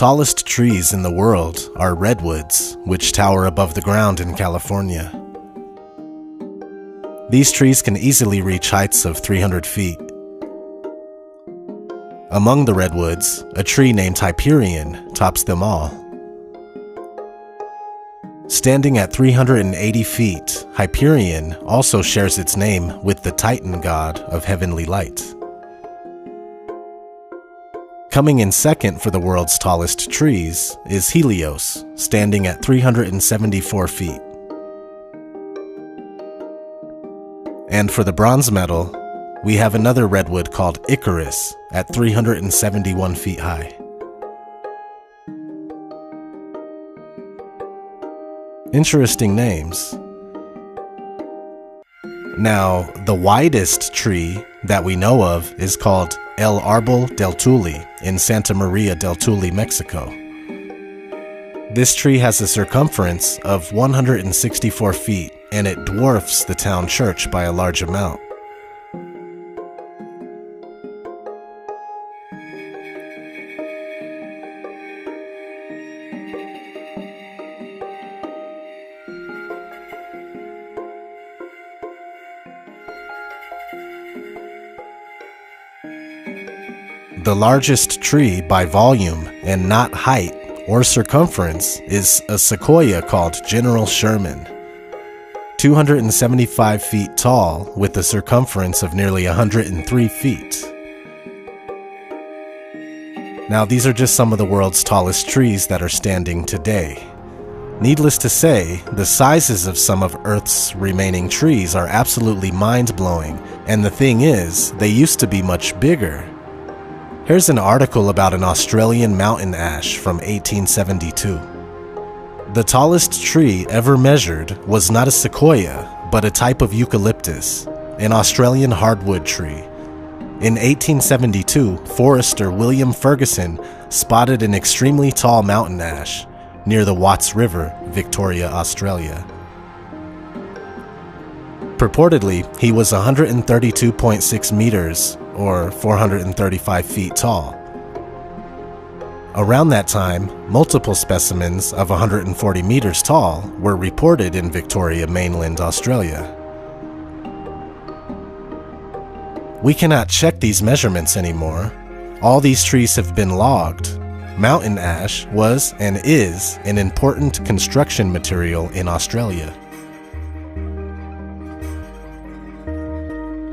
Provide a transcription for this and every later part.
tallest trees in the world are redwoods, which tower above the ground in California. These trees can easily reach heights of 300 feet. Among the redwoods, a tree named Hyperion tops them all. Standing at 380 feet, Hyperion also shares its name with the Titan god of heavenly light. Coming in second for the world's tallest trees is Helios, standing at 374 feet. And for the bronze medal, we have another redwood called Icarus at 371 feet high. Interesting names. Now, the widest tree that we know of is called El Árbol del Tule in Santa Maria del Tule, Mexico. This tree has a circumference of 164 feet, and it dwarfs the town church by a large amount. The largest tree by volume and not height or circumference is a sequoia called General Sherman, 275 feet tall with a circumference of nearly 103 feet. Now, these are just some of the world's tallest trees that are standing today. Needless to say, the sizes of some of Earth's remaining trees are absolutely mind-blowing, and the thing is, they used to be much bigger. Here's an article about an Australian mountain ash from 1872. The tallest tree ever measured was not a sequoia, but a type of eucalyptus, an Australian hardwood tree. In 1872, forester William Ferguson spotted an extremely tall mountain ash near the Watts River, Victoria, Australia. Purportedly, he was 132.6 meters, or 435 feet tall. Around that time, multiple specimens of 140 meters tall were reported in Victoria, mainland Australia. We cannot check these measurements anymore. All these trees have been logged. Mountain ash was and is an important construction material in Australia.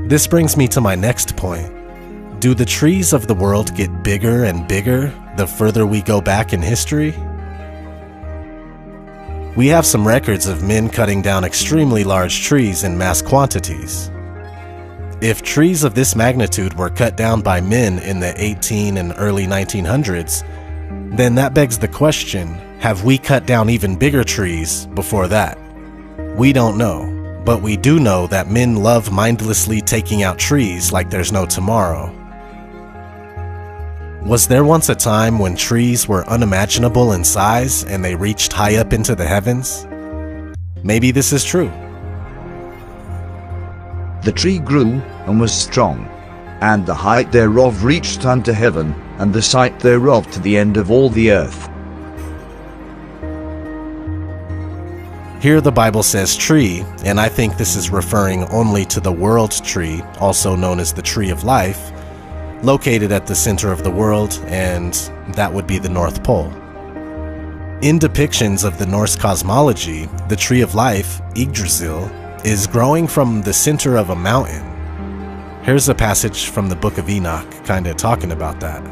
This brings me to my next point. Do the trees of the world get bigger and bigger the further we go back in history? We have some records of men cutting down extremely large trees in mass quantities. If trees of this magnitude were cut down by men in the 18 and early 1900s, then that begs the question, have we cut down even bigger trees before that? We don't know. But we do know that men love mindlessly taking out trees like there's no tomorrow. Was there once a time when trees were unimaginable in size and they reached high up into the heavens? Maybe this is true. The tree grew and was strong, and the height thereof reached unto heaven, and the sight thereof to the end of all the earth. Here the Bible says tree, and I think this is referring only to the world tree, also known as the tree of life, located at the center of the world, and that would be the North Pole. In depictions of the Norse cosmology, the tree of life, Yggdrasil, is growing from the center of a mountain. Here's a passage from the book of Enoch, kinda talking about that.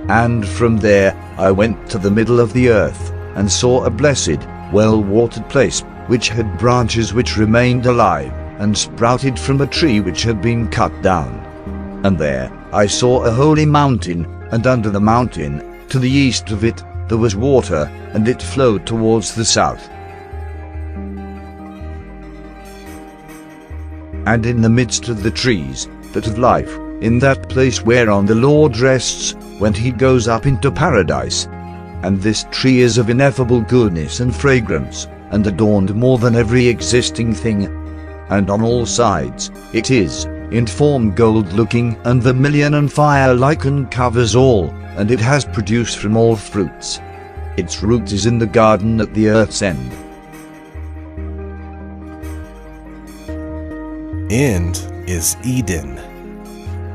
And from there I went to the middle of the earth, and saw a blessed, well-watered place, which had branches which remained alive, and sprouted from a tree which had been cut down. And there I saw a holy mountain, and under the mountain, to the east of it, there was water, and it flowed towards the south. And in the midst of the trees, that of life, in that place whereon the Lord rests, when he goes up into paradise, and this tree is of ineffable goodness and fragrance, and adorned more than every existing thing, and on all sides it is in form gold-looking, and the million and fire lichen covers all, and it has produce from all fruits. Its root is in the garden at the earth's end. End is Eden.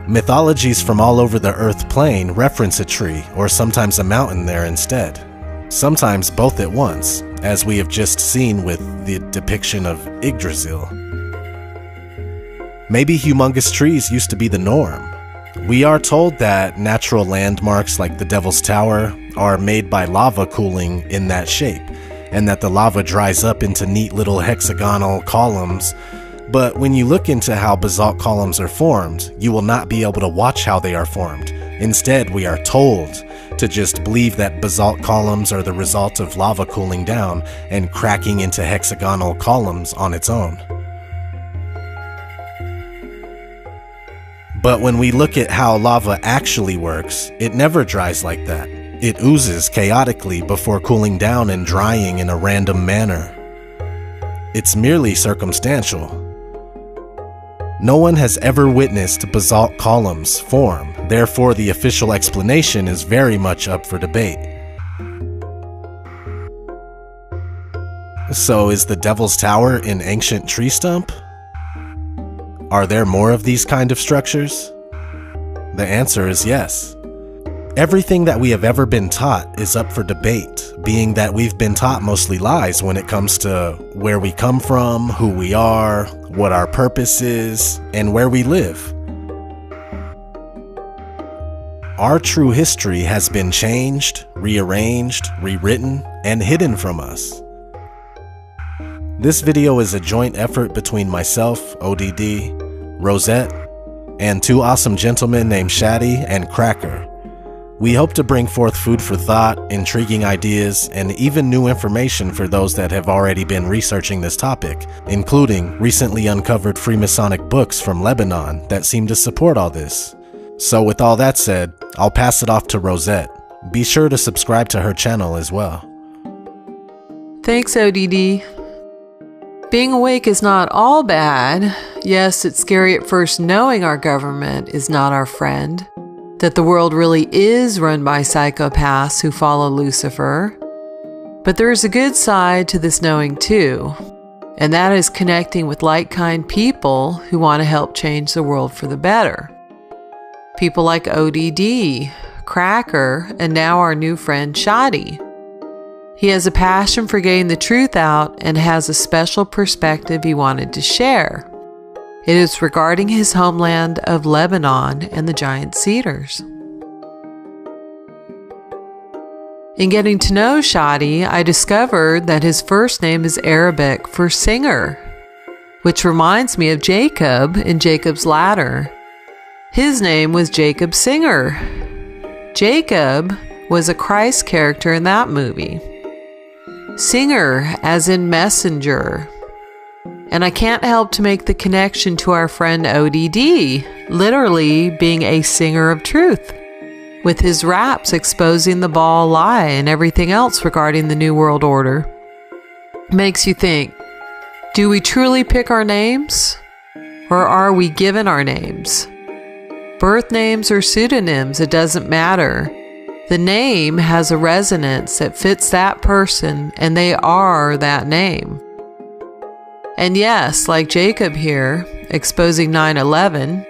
Mythologies from all over the earth plane reference a tree or sometimes a mountain there instead. Sometimes both at once, as we have just seen with the depiction of Yggdrasil. Maybe humongous trees used to be the norm. We are told that natural landmarks like the Devil's Tower are made by lava cooling in that shape, and that the lava dries up into neat little hexagonal columns. But when you look into how basalt columns are formed, you will not be able to watch how they are formed. Instead, we are told to just believe that basalt columns are the result of lava cooling down and cracking into hexagonal columns on its own. But when we look at how lava actually works, it never dries like that. It oozes chaotically before cooling down and drying in a random manner. It's merely circumstantial. No one has ever witnessed basalt columns form, therefore the official explanation is very much up for debate. So is the Devil's Tower an ancient tree stump? Are there more of these kind of structures? The answer is yes. Everything that we have ever been taught is up for debate, being that we've been taught mostly lies when it comes to where we come from, who we are, what our purpose is, and where we live. Our true history has been changed, rearranged, rewritten, and hidden from us. This video is a joint effort between myself, ODD, Rosette, and two awesome gentlemen named Shaddy and Cracker. We hope to bring forth food for thought, intriguing ideas, and even new information for those that have already been researching this topic, including recently uncovered Freemasonic books from Lebanon that seem to support all this. So with all that said, I'll pass it off to Rosette. Be sure to subscribe to her channel as well. Thanks, ODD. Being awake is not all bad. Yes, it's scary at first knowing our government is not our friend, that the world really is run by psychopaths who follow Lucifer. But there is a good side to this knowing too, and that is connecting with like-kind people who want to help change the world for the better. People like ODD, Cracker, and now our new friend Shadi. He has a passion for getting the truth out and has a special perspective he wanted to share. It is regarding his homeland of Lebanon and the giant cedars. In getting to know Shadi, I discovered that his first name is Arabic for singer, which reminds me of Jacob in Jacob's Ladder. His name was Jacob Singer. Jacob was a Christ character in that movie. Singer as in messenger. And I can't help to make the connection to our friend ODD, literally being a singer of truth, with his raps exposing the Baal lie and everything else regarding the New World Order. Makes you think, do we truly pick our names? Or are we given our names? Birth names or pseudonyms, it doesn't matter. The name has a resonance that fits that person, and they are that name. And yes, like Jacob here, exposing 9/11,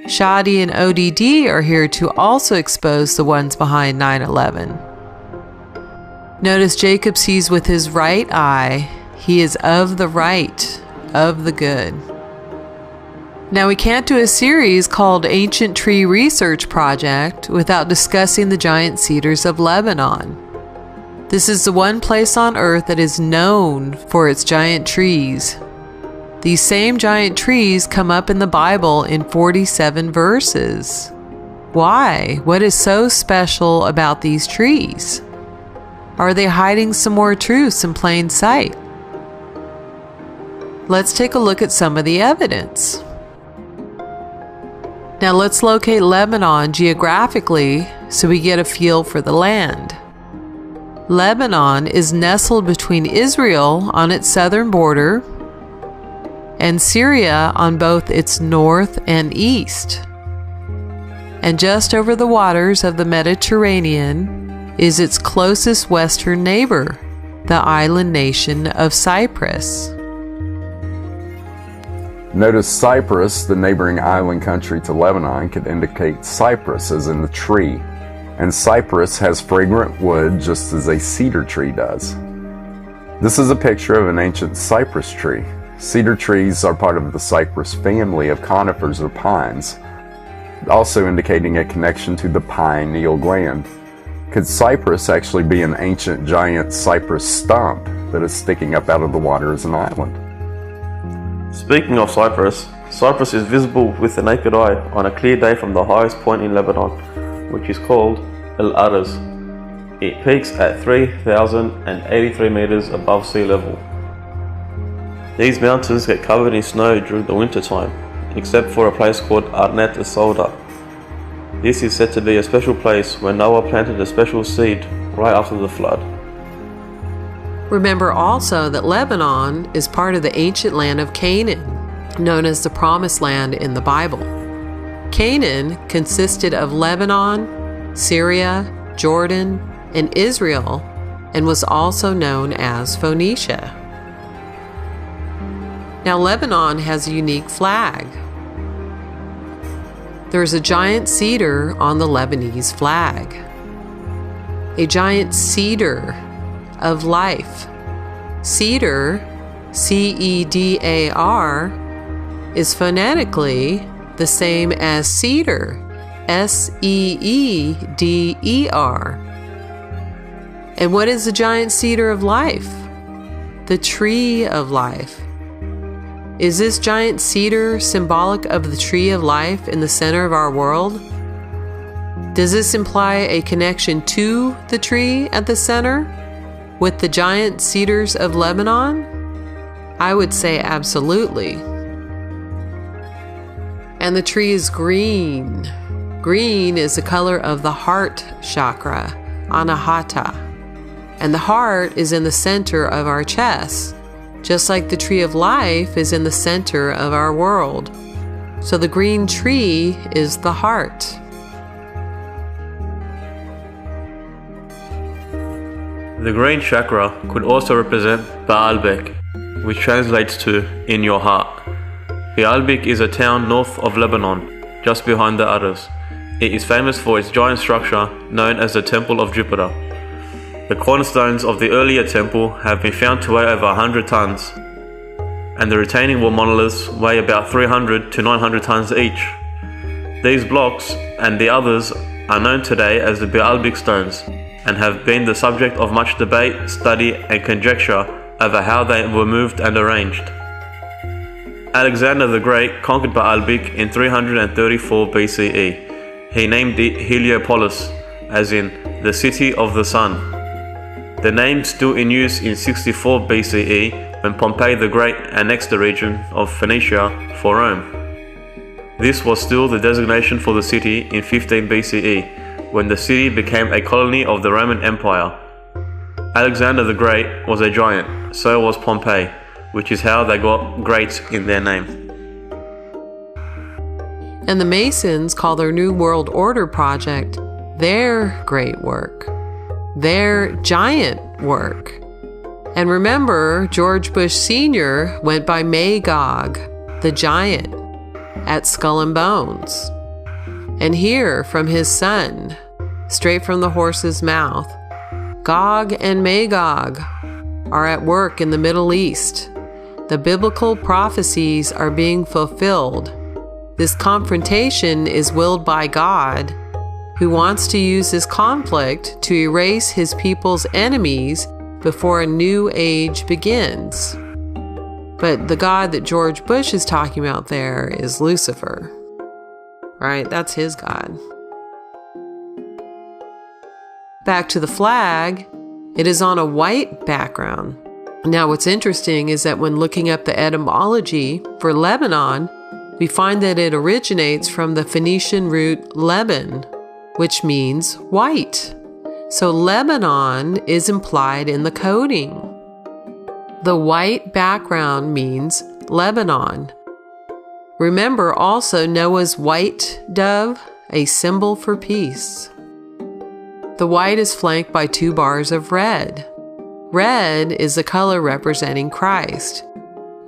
Shadi and ODD are here to also expose the ones behind 9/11. Notice Jacob sees with his right eye. He is of the right, of the good. Now we can't do a series called Ancient Tree Research Project without discussing the giant cedars of Lebanon. This is the one place on earth that is known for its giant trees. These same giant trees come up in the Bible in 47 verses. Why? What is so special about these trees? Are they hiding some more truths in plain sight? Let's take a look at some of the evidence. Now let's locate Lebanon geographically so we get a feel for the land. Lebanon is nestled between Israel on its southern border, and Syria on both its north and east. And just over the waters of the Mediterranean is its closest western neighbor, the island nation of Cyprus. Notice Cyprus, the neighboring island country to Lebanon, could indicate cypress as in the tree, and cypress has fragrant wood just as a cedar tree does. This is a picture of an ancient cypress tree. Cedar trees are part of the cypress family of conifers or pines, also indicating a connection to the pineal gland. Could cypress actually be an ancient giant cypress stump that is sticking up out of the water as an island? Speaking of Cyprus, Cyprus is visible with the naked eye on a clear day from the highest point in Lebanon, which is called El Araz. It peaks at 3,083 meters above sea level. These mountains get covered in snow during the winter time, except for a place called Arnet Sauda. This is said to be a special place where Noah planted a special seed right after the flood. Remember also that Lebanon is part of the ancient land of Canaan, known as the Promised Land in the Bible. Canaan consisted of Lebanon, Syria, Jordan, and Israel, and was also known as Phoenicia. Now, Lebanon has a unique flag. There's a giant cedar on the Lebanese flag. A giant cedar of life. Cedar, C-E-D-A-R, is phonetically the same as cedar, S-E-E-D-E-R. And what is the giant cedar of life? The tree of life. Is this giant cedar symbolic of the tree of life in the center of our world? Does this imply a connection to the tree at the center with the giant cedars of Lebanon? I would say absolutely. And the tree is green. Green is the color of the heart chakra, Anahata. And the heart is in the center of our chest, just like the tree of life is in the center of our world. So the green tree is the heart. The green chakra could also represent Baalbek, which translates to in your heart. Baalbek is a town north of Lebanon, just behind the Araz. It is famous for its giant structure known as the Temple of Jupiter. The cornerstones of the earlier temple have been found to weigh over 100 tons, and the retaining wall monoliths weigh about 300 to 900 tons each. These blocks and the others are known today as the Baalbek stones and have been the subject of much debate, study, and conjecture over how they were moved and arranged. Alexander the Great conquered Baalbek in 334 BCE. He named it Heliopolis, as in the city of the sun. The name still in use in 64 BCE when Pompey the Great annexed the region of Phoenicia for Rome. This was still the designation for the city in 15 BCE, when the city became a colony of the Roman Empire. Alexander the Great was a giant, so was Pompey, which is how they got great in their name. And the Masons call their New World Order project their great work, their giant work. And remember, George Bush Sr. went by Magog, the giant, at Skull and Bones. And hear from his son, straight from the horse's mouth, Gog and Magog are at work in the Middle East. The biblical prophecies are being fulfilled. This confrontation is willed by God, who wants to use this conflict to erase his people's enemies before a new age begins. But the God that George Bush is talking about there is Lucifer. Right? That's his God. Back to the flag, it is on a white background. Now, what's interesting is that when looking up the etymology for Lebanon, we find that it originates from the Phoenician root Leban, which means white. So Lebanon is implied in the coding. The white background means Lebanon. Remember also Noah's white dove, a symbol for peace. The white is flanked by 2 bars of red. Red is the color representing Christ.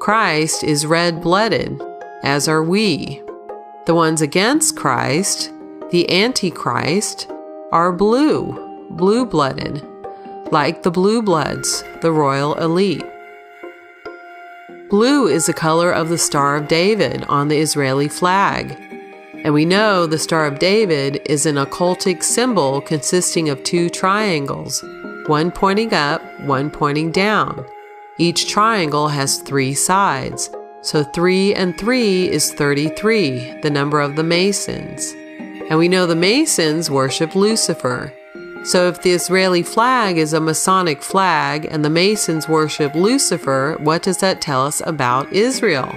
Christ is red-blooded, as are we. The ones against Christ, the Antichrist, are blue-blooded, like the blue bloods, the royal elite. Blue is the color of the Star of David on the Israeli flag. And we know the Star of David is an occultic symbol consisting of 2 triangles, one pointing up, one pointing down. Each triangle has 3 sides, so 3 and 3 is 33, the number of the Masons. And we know the Masons worship Lucifer. So if the Israeli flag is a Masonic flag and the Masons worship Lucifer, what does that tell us about Israel?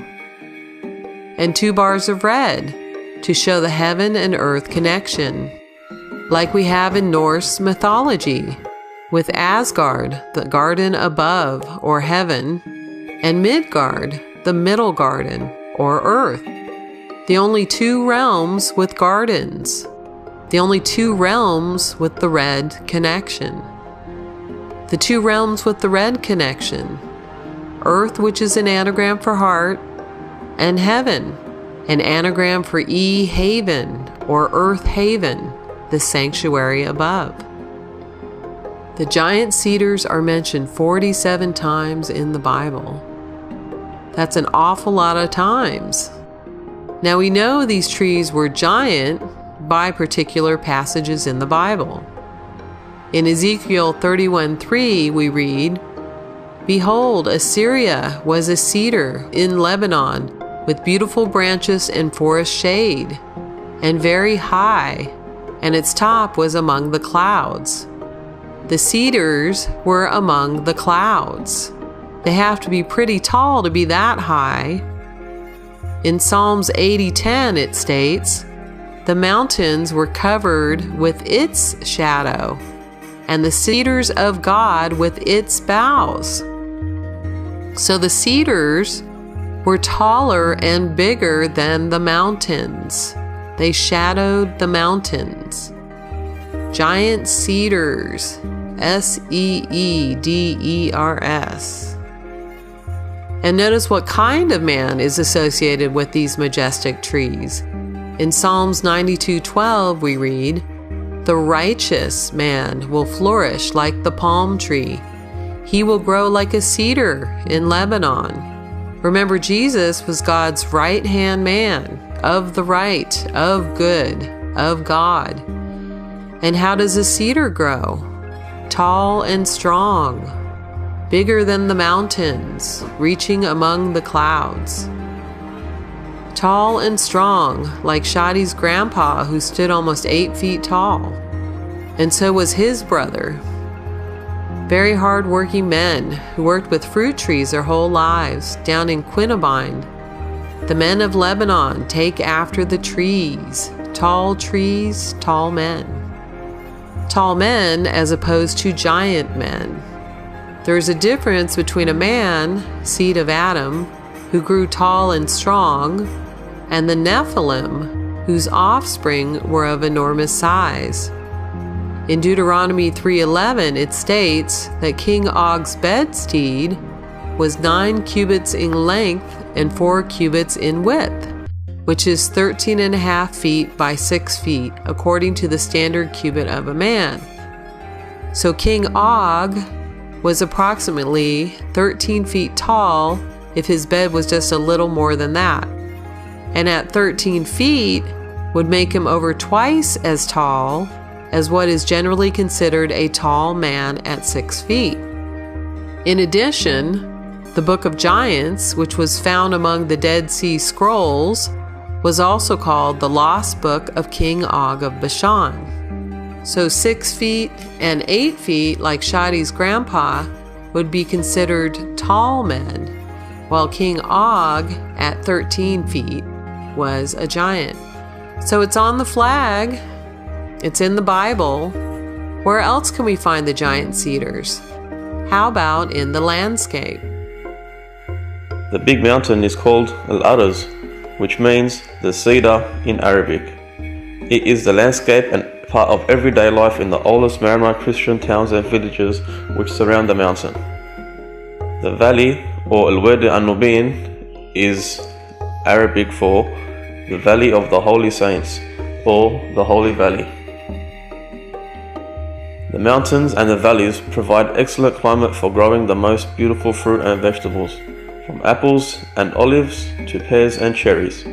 And 2 bars of red to show the heaven and earth connection, like we have in Norse mythology, with Asgard, the garden above, or heaven, and Midgard, the middle garden, or earth. The only 2 realms with gardens. The only 2 realms with the red connection. The 2 realms with the red connection. Earth, which is an anagram for heart, and heaven, an anagram for E-Haven, or Earth Haven, the sanctuary above. The giant cedars are mentioned 47 times in the Bible. That's an awful lot of times. Now we know these trees were giant by particular passages in the Bible. In Ezekiel 31:3 we read, "Behold, Assyria was a cedar in Lebanon with beautiful branches and forest shade, and very high, and its top was among the clouds." The cedars were among the clouds. They have to be pretty tall to be that high. In Psalms 80:10 it states, "The mountains were covered with its shadow, and the cedars of God with its boughs." So the cedars were taller and bigger than the mountains. They shadowed the mountains. Giant cedars, Seeders. And notice what kind of man is associated with these majestic trees. In Psalms 92:12 we read, "The righteous man will flourish like the palm tree. He will grow like a cedar in Lebanon." Remember, Jesus was God's right-hand man, of the right, of good, of God. And how does a cedar grow? Tall and strong, bigger than the mountains, reaching among the clouds. Tall and strong, like Shadi's grandpa, who stood almost 8 feet tall. And so was his brother. Very hard-working men who worked with fruit trees their whole lives down in Quinnabine. The men of Lebanon take after the trees, tall men. Tall men as opposed to giant men. There is a difference between a man, seed of Adam, who grew tall and strong, and the Nephilim, whose offspring were of enormous size. In Deuteronomy 3:11, it states that King Og's bedstead was 9 cubits in length and 4 cubits in width, which is 13.5 feet by 6 feet, according to the standard cubit of a man. So King Og was approximately 13 feet tall if his bed was just a little more than that. And at 13 feet would make him over twice as tall as what is generally considered a tall man at 6 feet. In addition, the Book of Giants, which was found among the Dead Sea Scrolls, was also called the Lost Book of King Og of Bashan. So 6 feet and 8 feet, like Shadi's grandpa, would be considered tall men, while King Og at 13 feet was a giant. So it's on the flag, it's in the Bible. Where else can we find the giant cedars? How about in the landscape? The big mountain is called Al-Araz, which means the cedar in Arabic. It is the landscape and part of everyday life in the oldest Maronite Christian towns and villages which surround the mountain. The valley, or Al-Wadi An-Nubin, is Arabic for the Valley of the Holy Saints, or the Holy Valley. The mountains and the valleys provide excellent climate for growing the most beautiful fruit and vegetables, from apples and olives to pears and cherries.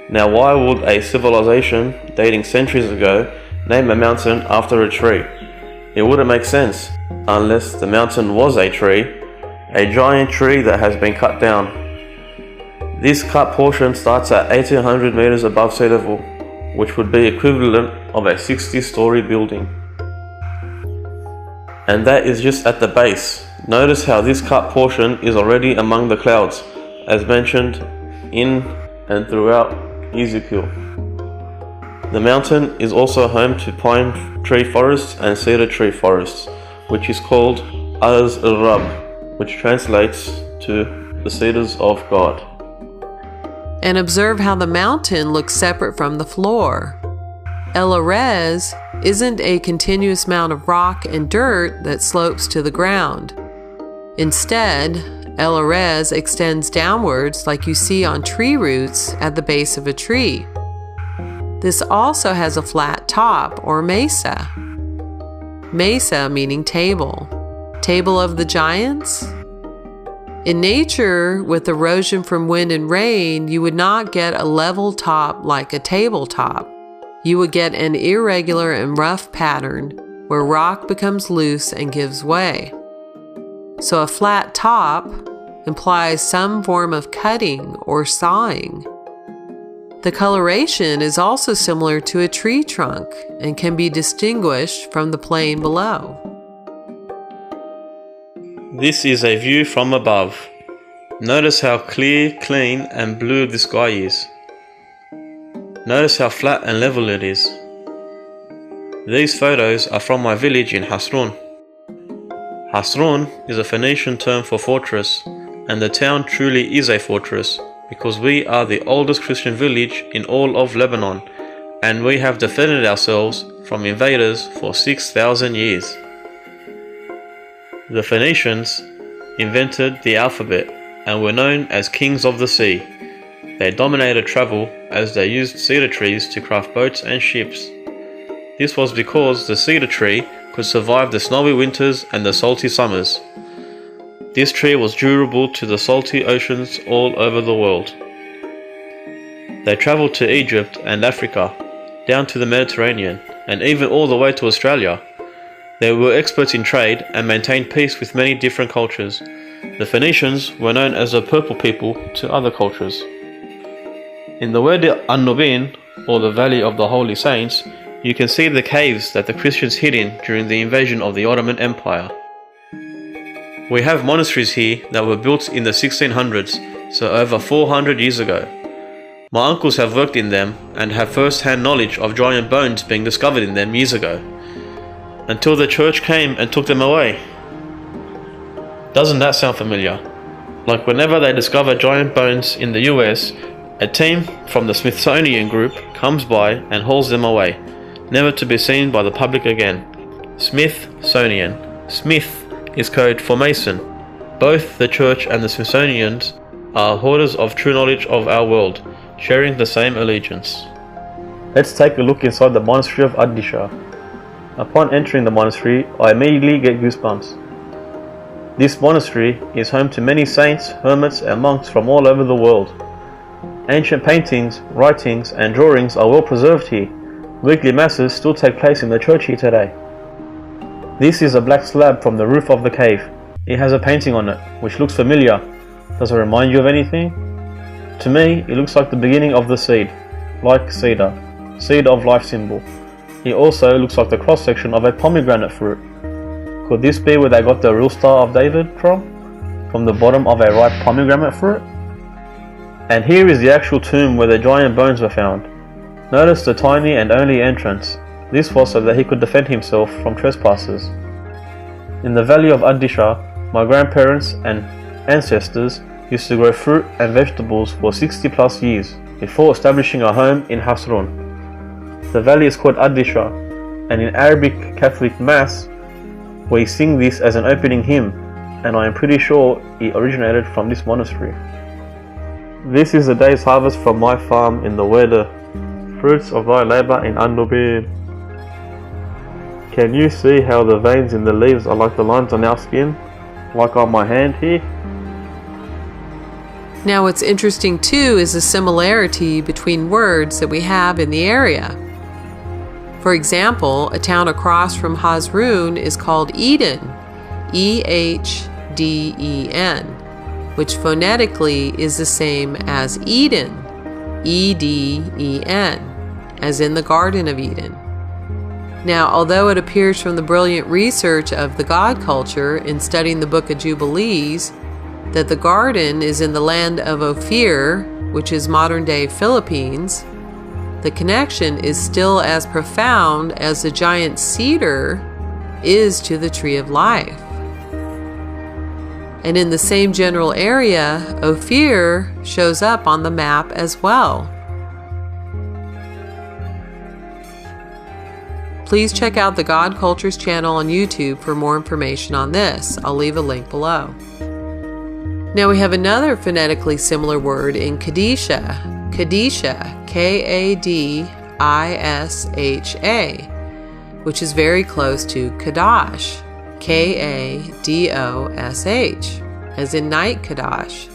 Now, why would a civilization dating centuries ago name a mountain after a tree? It wouldn't make sense unless the mountain was a tree, a giant tree that has been cut down. This cut portion starts at 1800 meters above sea level, which would be equivalent of a 60-story building. And that is just at the base. Notice how this cut portion is already among the clouds, as mentioned in and throughout Ezekiel. The mountain is also home to pine tree forests and cedar tree forests, which is called Az al-Rab, which translates to the cedars of God. And observe how the mountain looks separate from the floor. El-Arez isn't a continuous mound of rock and dirt that slopes to the ground. Instead, El-Arez extends downwards like you see on tree roots at the base of a tree. This also has a flat top, or mesa. Mesa meaning table. Table of the giants? In nature, with erosion from wind and rain, you would not get a level top like a tabletop. You would get an irregular and rough pattern where rock becomes loose and gives way. So a flat top implies some form of cutting or sawing. The coloration is also similar to a tree trunk and can be distinguished from the plain below. This is a view from above. Notice how clear, clean and blue the sky is. Notice how flat and level it is. These photos are from my village in Hasrun. Hasrun is a Phoenician term for fortress, and the town truly is a fortress because we are the oldest Christian village in all of Lebanon, and we have defended ourselves from invaders for 6,000 years. The Phoenicians invented the alphabet and were known as kings of the sea. They dominated travel as they used cedar trees to craft boats and ships. This was because the cedar tree could survive the snowy winters and the salty summers. This tree was durable to the salty oceans all over the world. They traveled to Egypt and Africa, down to the Mediterranean, and even all the way to Australia. They were experts in trade and maintained peace with many different cultures. The Phoenicians were known as the Purple People to other cultures. In the Wadi An-Nubin, or the Valley of the Holy Saints, you can see the caves that the Christians hid in during the invasion of the Ottoman Empire. We have monasteries here that were built in the 1600s, so over 400 years ago. My uncles have worked in them and have first-hand knowledge of giant bones being discovered in them years ago, until the church came and took them away. Doesn't that sound familiar? Like whenever they discover giant bones in the US, a team from the Smithsonian Group comes by and hauls them away, never to be seen by the public again. Smithsonian. Smith is code for Mason. Both the church and the Smithsonians are hoarders of true knowledge of our world, sharing the same allegiance. Let's take a look inside the monastery of Addisha. Upon entering the monastery, I immediately get goosebumps. This monastery is home to many saints, hermits and monks from all over the world. Ancient paintings, writings and drawings are well preserved here. Weekly masses still take place in the church here today. This is a black slab from the roof of the cave. It has a painting on it, which looks familiar. Does it remind you of anything? To me, it looks like the beginning of the seed, like cedar, seed of life symbol. It also looks like the cross-section of a pomegranate fruit. Could this be where they got the real Star of David from? From the bottom of a ripe pomegranate fruit? And here is the actual tomb where the giant bones were found. Notice the tiny and only entrance. This was so that he could defend himself from trespassers. In the valley of Addisha, my grandparents and ancestors used to grow fruit and vegetables for 60 plus years before establishing a home in Hasron. The valley is called Adisha, and in Arabic Catholic Mass, we sing this as an opening hymn, and I am pretty sure it originated from this monastery. This is the day's harvest from my farm in the Wede, fruits of thy labor in Andobir. Can you see how the veins in the leaves are like the lines on our skin, like on my hand here? Now what's interesting too is the similarity between words that we have in the area. For example, a town across from Hasrun is called Eden, E-H-D-E-N, which phonetically is the same as Eden, E-D-E-N, as in the Garden of Eden. Now, although it appears from the brilliant research of the God culture in studying the Book of Jubilees that the garden is in the land of Ophir, which is modern-day Philippines, the connection is still as profound as the giant cedar is to the tree of life. And in the same general area, Ophir shows up on the map as well. Please check out the God Cultures channel on YouTube for more information on this. I'll leave a link below. Now we have another phonetically similar word in Kadisha. Kadisha, K-A-D-I-S-H-A, which is very close to Kadash, K-A-D-O-S-H, as in night Kadash,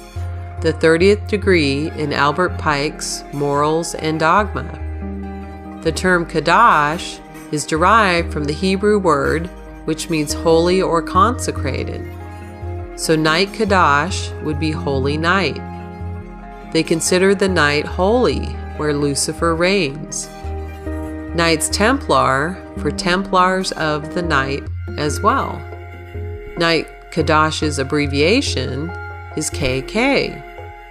the 30th degree in Albert Pike's Morals and Dogma. The term Kadash is derived from the Hebrew word which means holy or consecrated. So night Kadash would be holy night. They consider the night holy, where Lucifer reigns. Knights Templar for Templars of the night as well. Night Kadash's abbreviation is KK.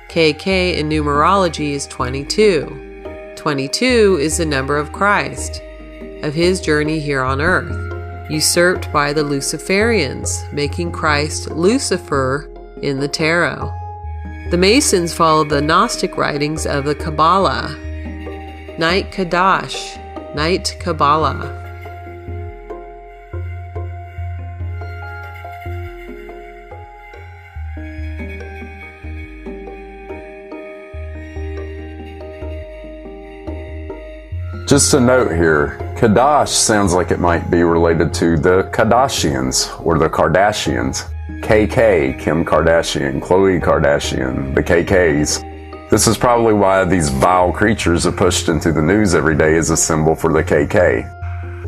KK in numerology is 22. 22 is the number of Christ, of his journey here on earth, usurped by the Luciferians, making Christ Lucifer in the tarot. The Masons follow the Gnostic writings of the Kabbalah. Night Kadash, Night Kabbalah. Just a note here, Kadash sounds like it might be related to the Kardashians or the Kardashians. KK, Kim Kardashian, Khloe Kardashian, the KKs. This is probably why these vile creatures are pushed into the news every day as a symbol for the KK.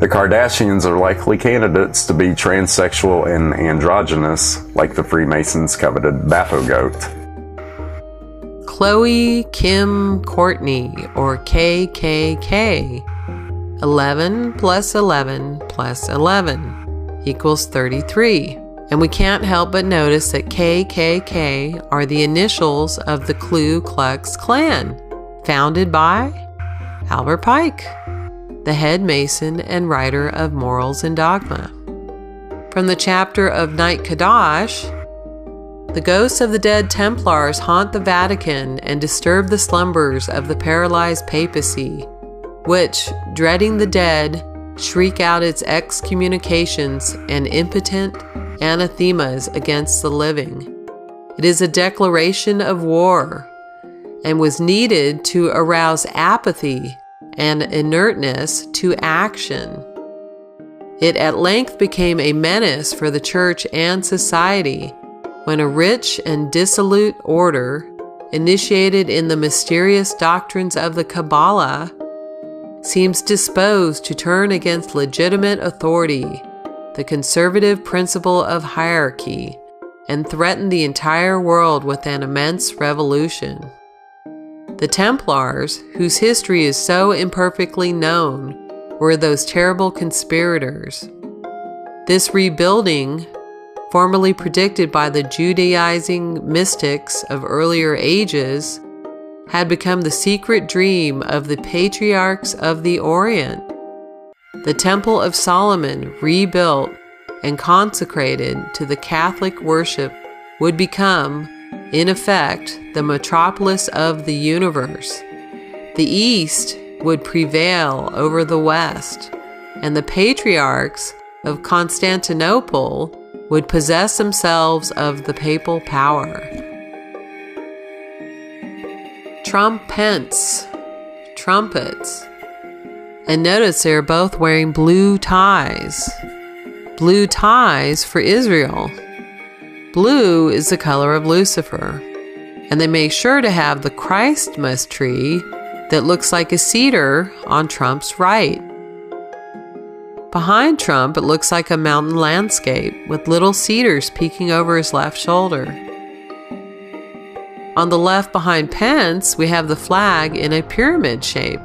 The Kardashians are likely candidates to be transsexual and androgynous, like the Freemasons' coveted Baphogoat. Khloe, Kim, Courtney, or KKK. 11 plus 11 plus 11 equals 33. And we can't help but notice that KKK are the initials of the Ku Klux Klan, founded by Albert Pike, the head Mason and writer of Morals and Dogma. From the chapter of Night Kadash, the ghosts of the dead Templars haunt the Vatican and disturb the slumbers of the paralyzed papacy, which, dreading the dead, shriek out its excommunications and impotent anathemas against the living. It is a declaration of war and was needed to arouse apathy and inertness to action. It at length became a menace for the church and society when a rich and dissolute order, initiated in the mysterious doctrines of the Kabbalah, seems disposed to turn against legitimate authority, the conservative principle of hierarchy, and threaten the entire world with an immense revolution. The Templars, whose history is so imperfectly known, were those terrible conspirators. This rebuilding, formerly predicted by the Judaizing mystics of earlier ages, had become the secret dream of the patriarchs of the Orient. The Temple of Solomon, rebuilt and consecrated to the Catholic worship, would become in effect, the metropolis of the universe. The East would prevail over the West, and the patriarchs of Constantinople would possess themselves of the papal power. Trumpets. And notice they're both wearing blue ties. Blue ties for Israel. Blue is the color of Lucifer. And they make sure to have the Christmas tree that looks like a cedar on Trump's right. Behind Trump, it looks like a mountain landscape with little cedars peeking over his left shoulder. On the left behind Pence, we have the flag in a pyramid shape.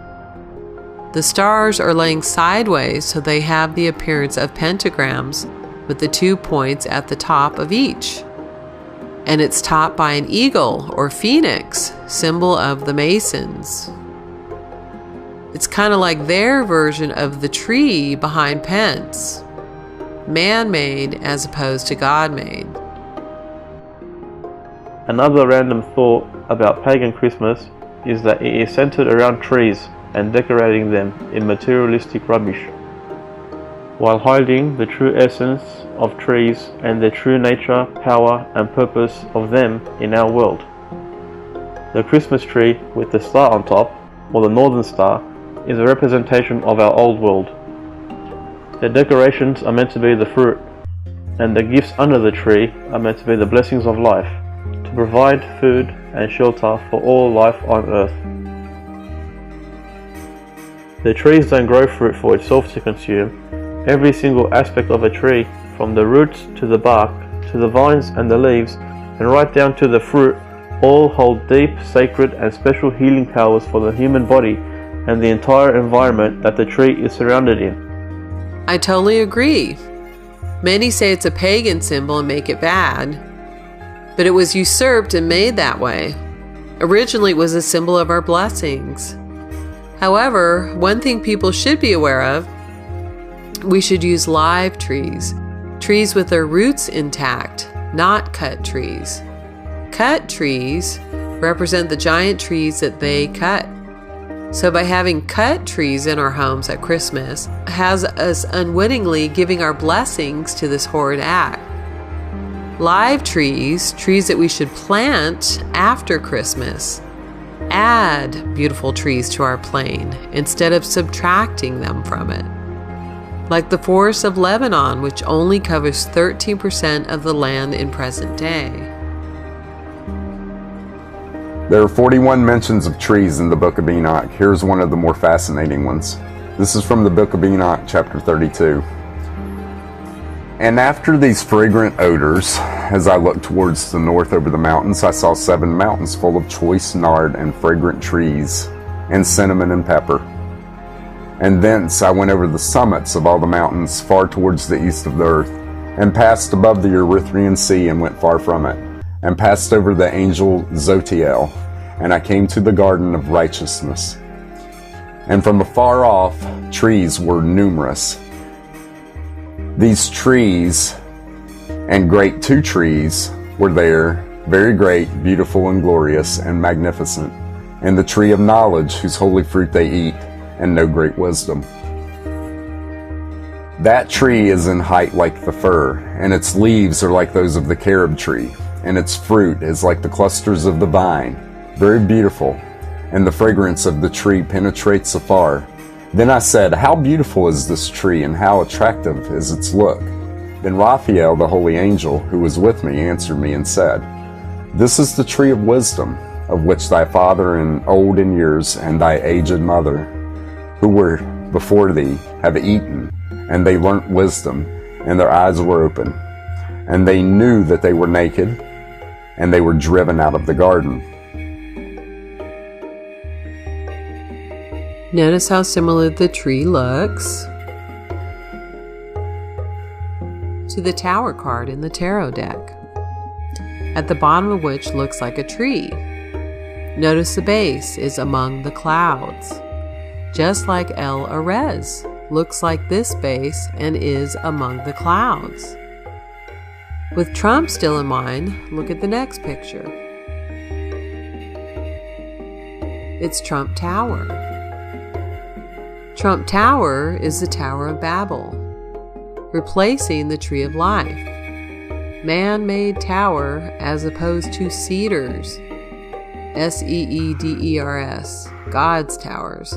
The stars are laying sideways, so they have the appearance of pentagrams with the 2 points at the top of each. And it's topped by an eagle or phoenix, symbol of the Masons. It's kind of like their version of the tree behind Pence. Man-made as opposed to God-made. Another random thought about pagan Christmas is that it is centered around trees and decorating them in materialistic rubbish, while hiding the true essence of trees and their true nature, power, and purpose of them in our world. The Christmas tree with the star on top, or the Northern Star, is a representation of our old world. The decorations are meant to be the fruit, and the gifts under the tree are meant to be the blessings of life, to provide food and shelter for all life on earth. The trees don't grow fruit for itself to consume. Every single aspect of a tree, from the roots to the bark, to the vines and the leaves, and right down to the fruit, all hold deep, sacred, and special healing powers for the human body and the entire environment that the tree is surrounded in. I totally agree. Many say it's a pagan symbol and make it bad, but it was usurped and made that way. Originally, it was a symbol of our blessings. However, one thing people should be aware of, we should use live trees, trees with their roots intact, not cut trees. Cut trees represent the giant trees that they cut. So by having cut trees in our homes at Christmas has us unwittingly giving our blessings to this horrid act. Live trees, trees that we should plant after Christmas, add beautiful trees to our plain instead of subtracting them from it. Like the forest of Lebanon, which only covers 13% of the land in present day. There are 41 mentions of trees in the book of Enoch. Here's one of the more fascinating ones. This is from the book of Enoch, chapter 32. And after these fragrant odors, as I looked towards the north over the mountains, I saw 7 mountains full of choice nard and fragrant trees, and cinnamon and pepper. And thence I went over the summits of all the mountains far towards the east of the earth, and passed above the Erythraean Sea and went far from it, and passed over the angel Zotiel, and I came to the garden of righteousness. And from afar off, trees were numerous. These trees and great 2 trees were there, very great, beautiful, and glorious, and magnificent, and the tree of knowledge, whose holy fruit they eat, and know great wisdom. That tree is in height like the fir, and its leaves are like those of the carob tree, and its fruit is like the clusters of the vine, very beautiful, and the fragrance of the tree penetrates afar. Then I said, how beautiful is this tree, and how attractive is its look? Then Raphael, the holy angel, who was with me, answered me and said, this is the tree of wisdom, of which thy father and old in years, and thy aged mother, who were before thee, have eaten, and they learnt wisdom, and their eyes were open, and they knew that they were naked, and they were driven out of the garden. Notice how similar the tree looks to the tower card in the tarot deck, at the bottom of which looks like a tree. Notice the base is among the clouds, just like El Arez looks like this base and is among the clouds. With Trump still in mind, look at the next picture. It's Trump Tower. Trump Tower is the Tower of Babel, replacing the Tree of Life. Man-made tower as opposed to Cedars, Seeders, God's towers.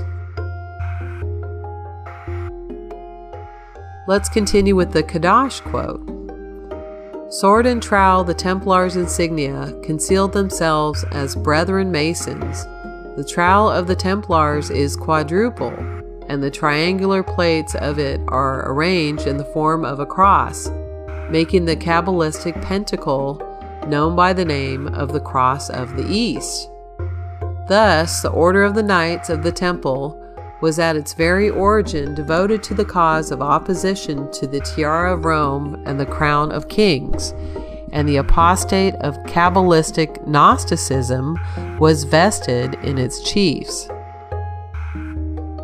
Let's continue with the Kadash quote. Sword and trowel, the Templars' insignia, concealed themselves as brethren masons. The trowel of the Templars is quadruple, and the triangular plates of it are arranged in the form of a cross, making the Kabbalistic pentacle known by the name of the Cross of the East. Thus, the Order of the Knights of the Temple was at its very origin devoted to the cause of opposition to the tiara of Rome and the crown of kings, and the apostate of Kabbalistic Gnosticism was vested in its chiefs.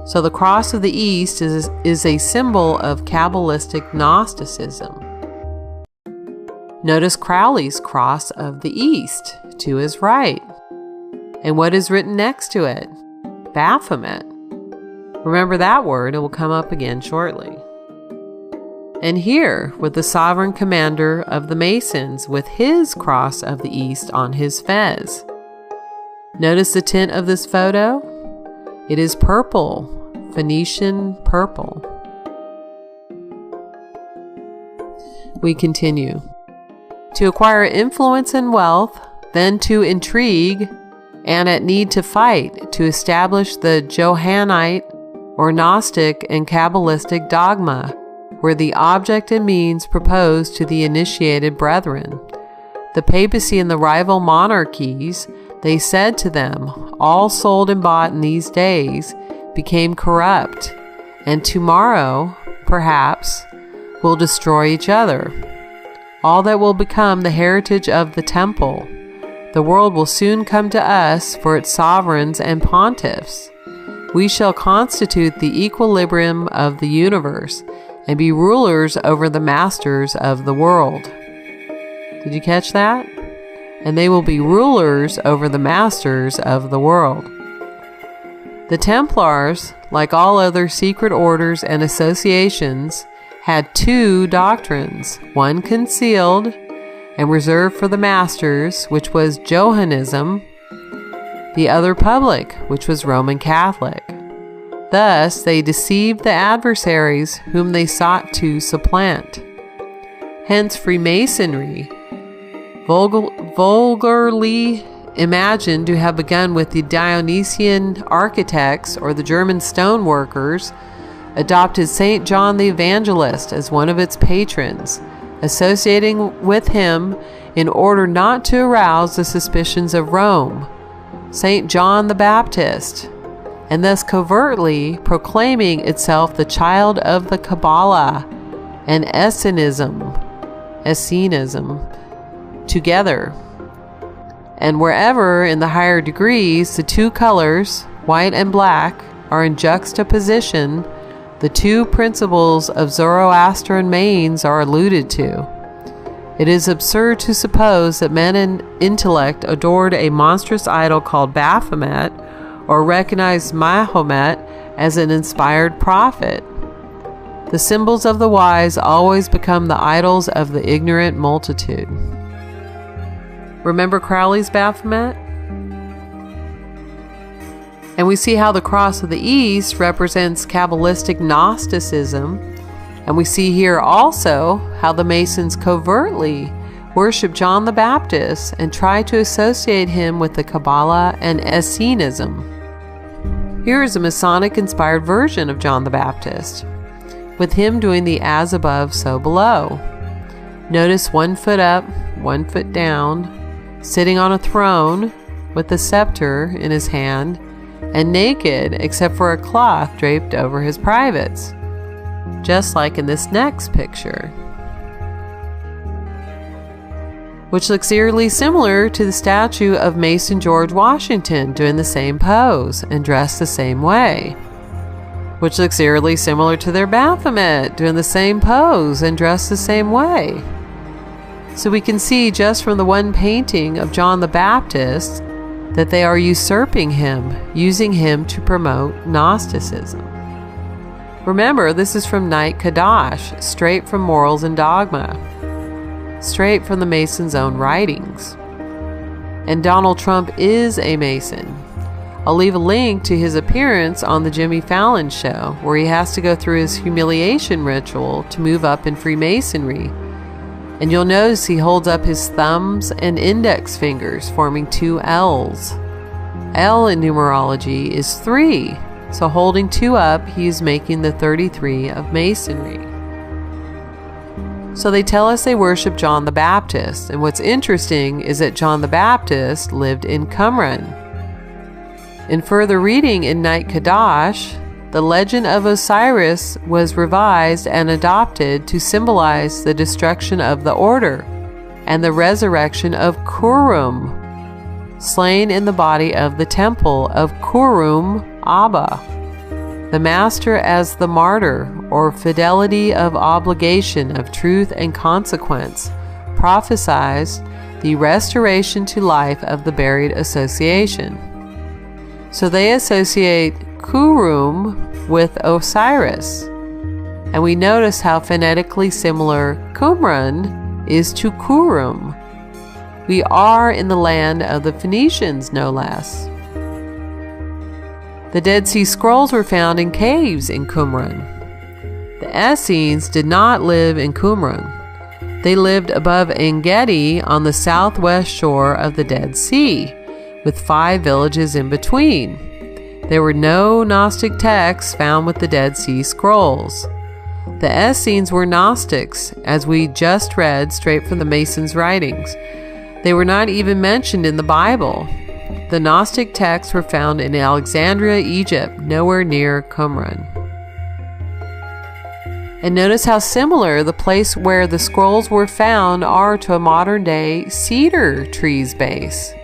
So the Cross of the East is a symbol of Kabbalistic Gnosticism. Notice Crowley's Cross of the East to his right. And what is written next to it? Baphomet. Remember that word, it will come up again shortly. And here, with the sovereign commander of the Masons with his Cross of the East on his fez. Notice the tint of this photo? It is purple, Phoenician purple. We continue. To acquire influence and wealth, then to intrigue, and at need to fight, to establish the Johannite or Gnostic and Kabbalistic dogma, were the object and means proposed to the initiated brethren. The papacy and the rival monarchies, they said to them, all sold and bought in these days, became corrupt, and tomorrow, perhaps, will destroy each other. All that will become the heritage of the temple. The world will soon come to us for its sovereigns and pontiffs. We shall constitute the equilibrium of the universe and be rulers over the masters of the world. Did you catch that? And they will be rulers over the masters of the world. The Templars, like all other secret orders and associations, had two doctrines, one concealed and reserved for the masters, which was Johannism, the other public, which was Roman Catholic. Thus, they deceived the adversaries whom they sought to supplant. Hence, Freemasonry, vulgarly imagined to have begun with the Dionysian architects or the German stoneworkers, adopted St. John the Evangelist as one of its patrons, associating with him in order not to arouse the suspicions of Rome, St. John the Baptist, and thus covertly proclaiming itself the child of the Kabbalah and Essenism together. And wherever in the higher degrees the two colors, white and black, are in juxtaposition, the two principles of Zoroastrian manes are alluded to. It is absurd to suppose that men in intellect adored a monstrous idol called Baphomet, or recognized Mahomet as an inspired prophet. The symbols of the wise always become the idols of the ignorant multitude. Remember Crowley's Baphomet? And we see how the Cross of the East represents Kabbalistic Gnosticism. And we see here also how the Masons covertly worship John the Baptist and try to associate him with the Kabbalah and Essenism. Here is a Masonic-inspired version of John the Baptist, with him doing the as above, so below. Notice 1 foot up, 1 foot down, sitting on a throne with a scepter in his hand, and naked except for a cloth draped over his privates, just like in this next picture, which looks eerily similar to the statue of Mason George Washington doing the same pose and dressed the same way, which looks eerily similar to their Baphomet doing the same pose and dressed the same way. So we can see just from the one painting of John the Baptist that they are usurping him, using him to promote Gnosticism. Remember, this is from Night Kadash, straight from Morals and Dogma, straight from the Mason's own writings. And Donald Trump is a Mason. I'll leave a link to his appearance on the Jimmy Fallon show, where he has to go through his humiliation ritual to move up in Freemasonry. And you'll notice he holds up his thumbs and index fingers, forming two L's. L in numerology is 3, so holding 2 up, he is making the 33 of Masonry. So they tell us they worship John the Baptist, and what's interesting is that John the Baptist lived in Qumran. In further reading in Night Kadash, the legend of Osiris was revised and adopted to symbolize the destruction of the order and the resurrection of Kurum, slain in the body of the temple of Kurum Abba, the master as the martyr, or fidelity of obligation of truth and consequence, prophesied the restoration to life of the buried association. So they associate Kurum with Osiris, and we notice how phonetically similar Qumran is to Kurum. We are in the land of the Phoenicians, no less. The Dead Sea Scrolls were found in caves in Qumran. The Essenes did not live in Qumran. They lived above En-Gedi on the southwest shore of the Dead Sea, with 5 villages in between. There were no Gnostic texts found with the Dead Sea Scrolls. The Essenes were Gnostics, as we just read straight from the Masons' writings. They were not even mentioned in the Bible. The Gnostic texts were found in Alexandria, Egypt, nowhere near Qumran. And notice how similar the place where the scrolls were found are to a modern-day cedar tree's base.